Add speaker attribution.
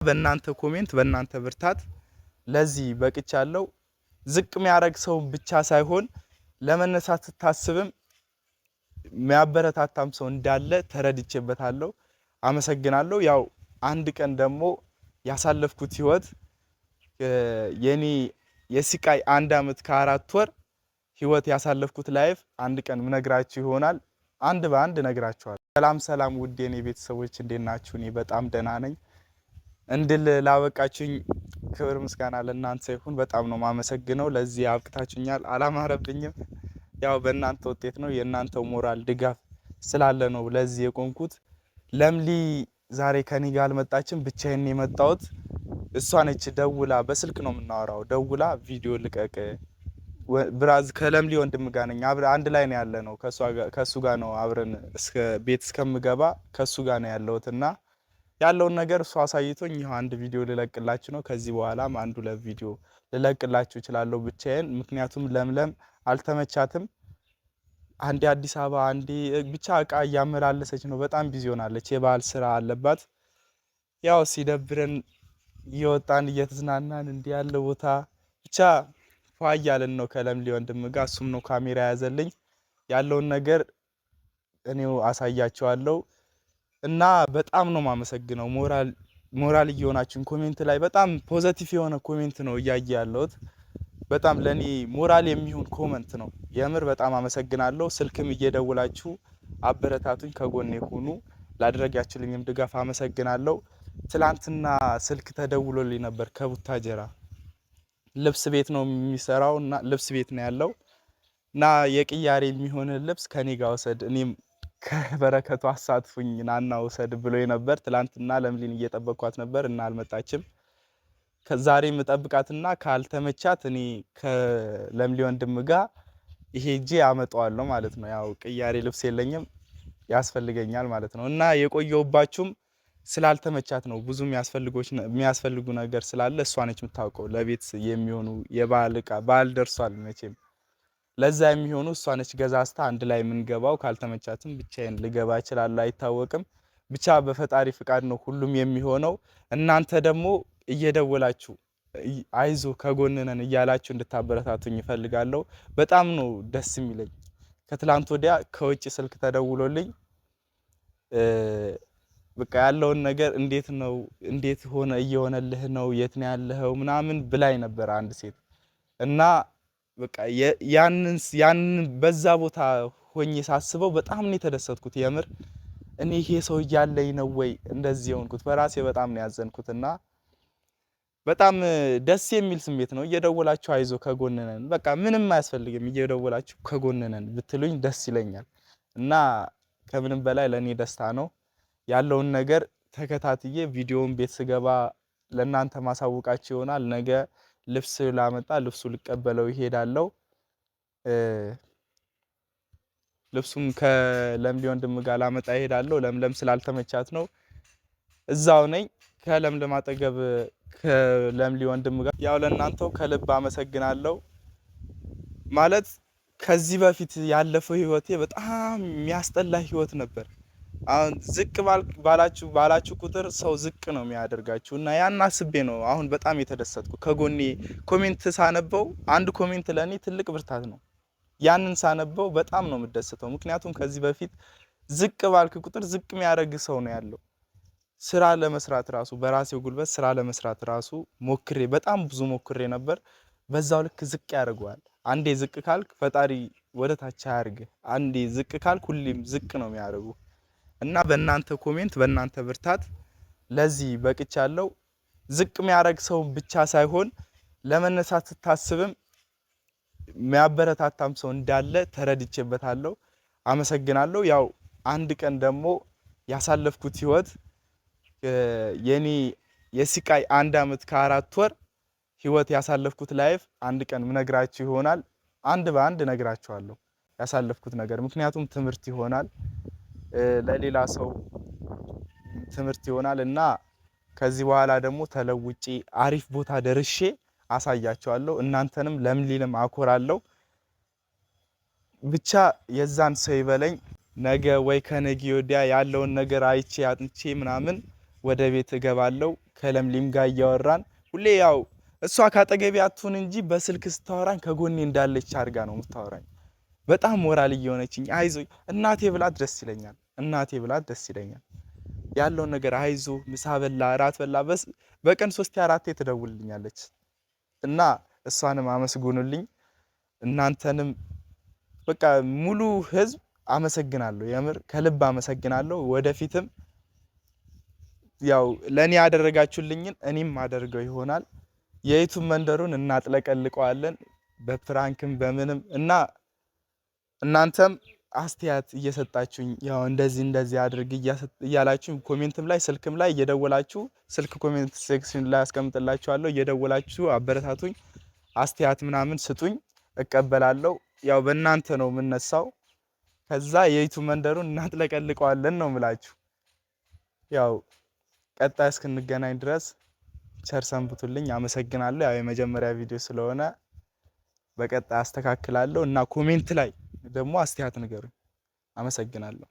Speaker 1: በእናንተ ኮሜንት በእናንተ ብርታት ለዚህ በቅቻለሁ። ዝቅ የሚያረግ ሰው ብቻ ሳይሆን ለመነሳት ስታስብም የሚያበረታታም ሰው እንዳለ ተረድቼበታለሁ። አመሰግናለሁ። ያው አንድ ቀን ደግሞ ያሳለፍኩት ህይወት የኔ የስቃይ 1 አመት ከ4 ወር ህይወት ያሳለፍኩት ላይፍ አንድ ቀን ምነግራችሁ ይሆናል። አንድ በአንድ ነግራችኋለሁ። ሰላም ውድ የኔ ቤተሰቦች እንዴት ናችሁ? እኔ በጣም ደህና ነኝ። እንድል ላበቃችሁኝ ክብር ምስጋና ለእናንተ ይሁን። በጣም ነው ማመሰግነው። ለዚህ አብቅታችሁኛል። አላማረብኝም። ያው በእናንተ ውጤት ነው፣ የእናንተው ሞራል ድጋፍ ስላለ ነው ለዚህ የቆምኩት። ለምሊ ዛሬ ከኔ ጋር አልመጣችም፣ ብቻዬን የመጣሁት። እሷ ነች ደውላ፣ በስልክ ነው የምናወራው። ደውላ ቪዲዮ ልቀቅ ብራዝ ከለምሊ ወንድም ጋር ነኝ፣ አንድ ላይ ነው ያለ ነው። ከሱ ጋር ነው አብረን እስከ ቤት እስከምገባ ከሱ ጋር ነው ያለሁትና ያለውን ነገር እሱ አሳይቶኝ ይሄው አንድ ቪዲዮ ልለቅላችሁ ነው። ከዚህ በኋላም አንዱ ለቪዲዮ ልለቅላችሁ እችላለሁ ብቻዬን። ምክንያቱም ለምለም አልተመቻትም። አንዴ አዲስ አበባ አንዴ ብቻ እቃ እያመላለሰች ነው። በጣም ቢዚ ሆናለች። የባህል ስራ አለባት። ያው ሲደብረን እየወጣን እየተዝናናን እንዲህ ያለ ቦታ ብቻ ፏ እያልን ነው ከለምሊ ወንድም ጋር። እሱም ነው ካሜራ ያዘልኝ። ያለውን ነገር እኔው አሳያቸዋለሁ እና በጣም ነው ማመሰግነው። ሞራል እየሆናችሁን ኮሜንት ላይ በጣም ፖዚቲቭ የሆነ ኮሜንት ነው እያየ ያለሁት። በጣም ለኔ ሞራል የሚሆን ኮሜንት ነው። የምር በጣም አመሰግናለሁ። ስልክም እየደወላችሁ አበረታቱኝ፣ ከጎኔ ሁኑ። ላደረጋችሁልኝም ድጋፍ አመሰግናለሁ። ትላንትና ስልክ ተደውሎልኝ ነበር ከቡታጀራ። ልብስ ቤት ነው የሚሰራው እና ልብስ ቤት ነው ያለው እና የቅያሬ የሚሆን ልብስ ከኔ ጋር ወሰድ፣ እኔም ከበረከቱ አሳትፉኝ ናና ወሰድ ብሎኝ ነበር። ትላንትና ለምሊን እየጠበቅኳት ነበር እና አልመጣችም። ከዛሬ መጠብቃትና ካልተመቻት እኔ ከለምሊ ወንድም ጋር ሄጄ አመጣዋለሁ ማለት ነው። ያው ቅያሬ ልብስ የለኝም፣ ያስፈልገኛል ማለት ነው። እና የቆየውባችሁም ስላልተመቻት ነው። ብዙ የሚያስፈልጉ ነገር ስላለ እሷ ነች የምታውቀው። ለቤት የሚሆኑ የባህል እቃ ባህል ደርሷል መቼም፣ ለዛ የሚሆኑ እሷ ነች ገዛስታ አንድ ላይ የምንገባው። ካልተመቻትም ብቻዬን ልገባ እችላለሁ፣ አይታወቅም። ብቻ በፈጣሪ ፍቃድ ነው ሁሉም የሚሆነው። እናንተ ደግሞ እየደወላችሁ አይዞ ከጎንነን እያላችሁ እንድታበረታቱኝ እፈልጋለሁ። በጣም ነው ደስ የሚለኝ። ከትላንት ወዲያ ከውጭ ስልክ ተደውሎልኝ በቃ ያለውን ነገር እንዴት ሆነ እየሆነልህ ነው የት ነው ያለኸው ምናምን ብላኝ ነበር አንድ ሴት። እና በቃ ያንን በዛ ቦታ ሆኜ ሳስበው በጣም ነው የተደሰትኩት። የምር እኔ ይሄ ሰው እያለኝ ነው ወይ እንደዚህ የሆንኩት? በራሴ በጣም ነው ያዘንኩትና በጣም ደስ የሚል ስሜት ነው። እየደወላችሁ አይዞ ከጎንነን፣ በቃ ምንም አያስፈልግም፣ እየደወላችሁ ከጎንነን ብትሉኝ ደስ ይለኛል። እና ከምንም በላይ ለኔ ደስታ ነው። ያለውን ነገር ተከታትዬ ቪዲዮውን ቤት ስገባ ለእናንተ ማሳወቃችሁ ይሆናል። ነገ ልብስ ላመጣ ልብሱ ልቀበለው ይሄዳለው። ልብሱም ከለምሊ ወንድም ጋር ላመጣ ይሄዳለው። ለምለም ስላልተመቻት ነው እዛው ነኝ ከለምለም አጠገብ ከለምሊ ወንድም ጋር። ያው ለእናንተው ከልብ አመሰግናለሁ። ማለት ከዚህ በፊት ያለፈው ህይወቴ በጣም የሚያስጠላ ህይወት ነበር። አሁን ዝቅ ባላችሁ ቁጥር ሰው ዝቅ ነው የሚያደርጋችሁ እና ያን አስቤ ነው አሁን በጣም የተደሰትኩ። ከጎኔ ኮሜንት ሳነበው አንድ ኮሜንት ለኔ ትልቅ ብርታት ነው። ያንን ሳነበው በጣም ነው የምደሰተው። ምክንያቱም ከዚህ በፊት ዝቅ ባልክ ቁጥር ዝቅ የሚያደርግ ሰው ነው ያለው። ስራ ለመስራት ራሱ በራሴው ጉልበት ስራ ለመስራት ራሱ በጣም ብዙ ሞክሬ ነበር። በዛው ልክ ዝቅ ያደርገዋል። አንዴ ዝቅ ካልክ ፈጣሪ ወደ ታች አያርግህ። አንዴ ዝቅ ካልክ ሁሌም ዝቅ ነው የሚያደርጉ እና በእናንተ ኮሜንት በእናንተ ብርታት ለዚህ በቅቻለሁ። ዝቅ የሚያደርግ ሰው ብቻ ሳይሆን ለመነሳት ስታስብም የሚያበረታታም ሰው እንዳለ ተረድቼበታለሁ። አመሰግናለሁ። ያው አንድ ቀን ደግሞ ያሳለፍኩት ህይወት የኔ የስቃይ 1 አመት ከ4 ወር ህይወት ያሳለፍኩት ላይፍ አንድ ቀን ምነግራችሁ ይሆናል። አንድ በአንድ ነግራችኋለሁ ያሳለፍኩት ነገር፣ ምክንያቱም ትምህርት ይሆናል ለሌላ ሰው ትምህርት ይሆናል እና ከዚህ በኋላ ደግሞ ተለውጪ አሪፍ ቦታ ደርሼ አሳያቸዋለሁ። እናንተንም ለምሊንም አኮራለሁ። ብቻ የዛን ሰው ይበለኝ። ነገ ወይ ከነገ ወዲያ ያለውን ነገር አይቼ አጥንቼ ምናምን ወደ ቤት እገባለሁ። ከለምሊም ጋር እያወራን ሁሌ ያው እሷ ካጠገቤ አትሁን እንጂ በስልክ ስታወራኝ ከጎኔ እንዳለች አድርጋ ነው የምታወራኝ። በጣም ሞራል እየሆነችኝ አይዞኝ እናቴ ብላት ደስ ይለኛል። እናቴ ብላት ደስ ይለኛል። ያለውን ነገር አይዞ ምሳ በላ እራት በላ በቀን 3 4 ትደውልልኛለች እና እሷንም አመስግኑልኝ። እናንተንም በቃ ሙሉ ህዝብ አመሰግናለሁ። የምር ከልብ አመሰግናለሁ። ወደፊትም ያው ለኔ ያደረጋችሁልኝን እኔም አደርገው ይሆናል። የዩቲዩብ መንደሩን እናጥለቀልቀዋለን በፕራንክም በምንም እና እናንተም አስተያየት እየሰጣችሁኝ ያው እንደዚህ አድርግ እያላችሁ ኮሜንትም ላይ ስልክም ላይ እየደወላችሁ ስልክ ኮሜንት ሴክሽን ላይ አስቀምጥላችኋለሁ። እየደወላችሁ አበረታቱኝ፣ አስተያየት ምናምን ስጡኝ፣ እቀበላለሁ። ያው በእናንተ ነው የምነሳው። ከዛ የዩቲዩብ መንደሩን እናጥለቀልቀዋለን ነው የምላችሁ። ያው ቀጣይ እስክንገናኝ ድረስ ቸር ሰንብቱልኝ። አመሰግናለሁ። ያው የመጀመሪያ ቪዲዮ ስለሆነ በቀጣይ አስተካክላለሁ እና ኮሜንት ላይ ደግሞ አስተያየት ንገሩኝ። አመሰግናለሁ።